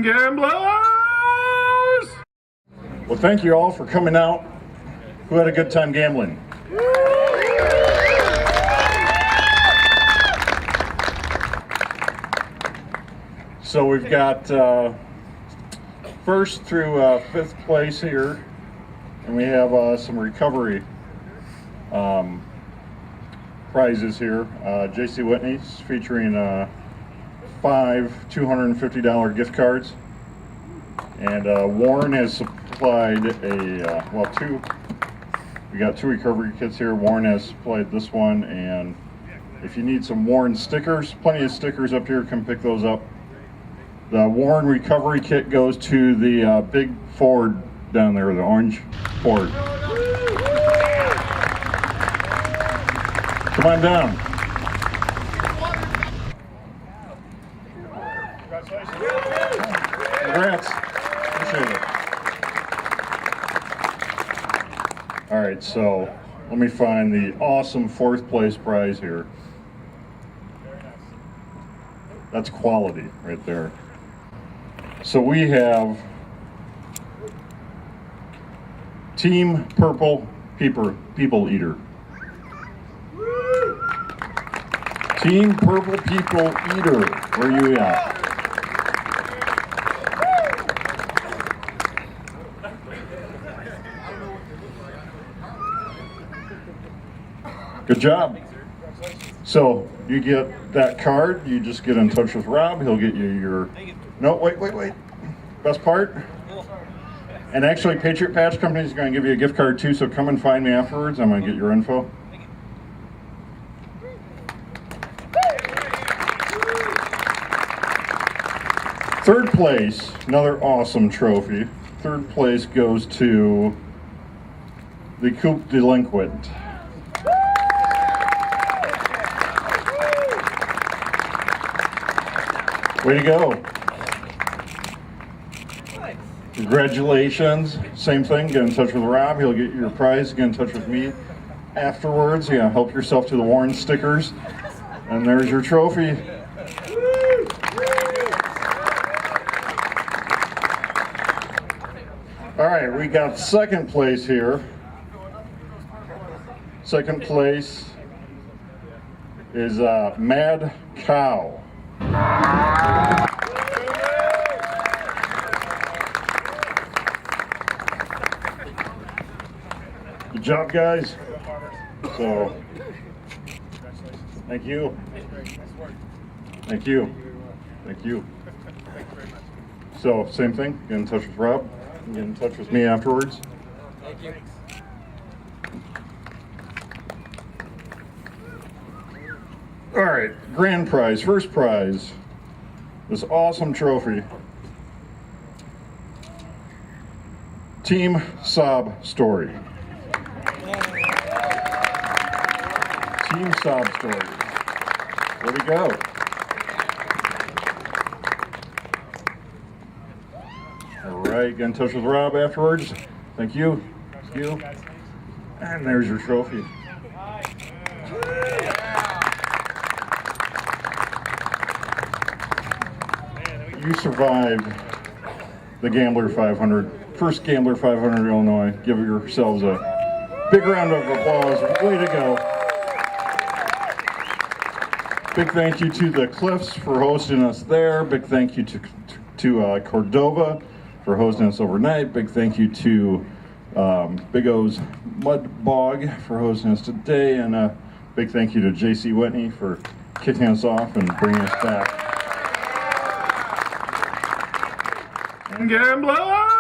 Gamblers! Well, thank you all for coming out. Who had a good time gambling? So we've got first through fifth place here, and we have some recovery prizes here. JC Whitney's featuring 5 $250 gift cards, and Warren has supplied two. We got 2 recovery kits here. Warren has supplied this one, and if you need some Warren stickers, plenty of stickers up here, come pick those up. The Warren recovery kit goes to the big Ford down there, the orange Ford. Come on down. Congrats. Appreciate it. All right, so let me find the awesome 4th place prize here. That's quality right there. So we have Team Purple People Eater. Team Purple People Eater, where are you at? Good job. So you get that card, you just get in touch with Rob, he'll get you your, no, wait. Best part? And actually Patriot Patch Company is going to give you a gift card too, so come and find me afterwards, I'm going to get your info. Third place, another awesome trophy. Third place goes to the Coupe Delinquent. Way to go. Congratulations. Same thing, get in touch with Rob, he'll get you your prize, get in touch with me afterwards. Yeah, help yourself to the Warren stickers. And there's your trophy. All right, we got second place here. Second place is Mad Cow. Good job, guys. So, thank you. Thank you. Thank you. So, same thing, get in touch with Rob, get in touch with me afterwards. Thank you. All right, grand prize, first prize, this awesome trophy. Team Sob Story. Team Sob Story. Where'd he go? All right, get in touch with Rob afterwards. Thank you. Thank you. And there's your trophy. You survived the Gambler 500, first Gambler 500 in Illinois. Give yourselves a big round of applause. Way to go. Big thank you to the Cliffs for hosting us there. Big thank you to Cordova for hosting us overnight. Big thank you to Big O's Mud Bog for hosting us today. And big thank you to JC Whitney for kicking us off and bringing us back. Gamblers!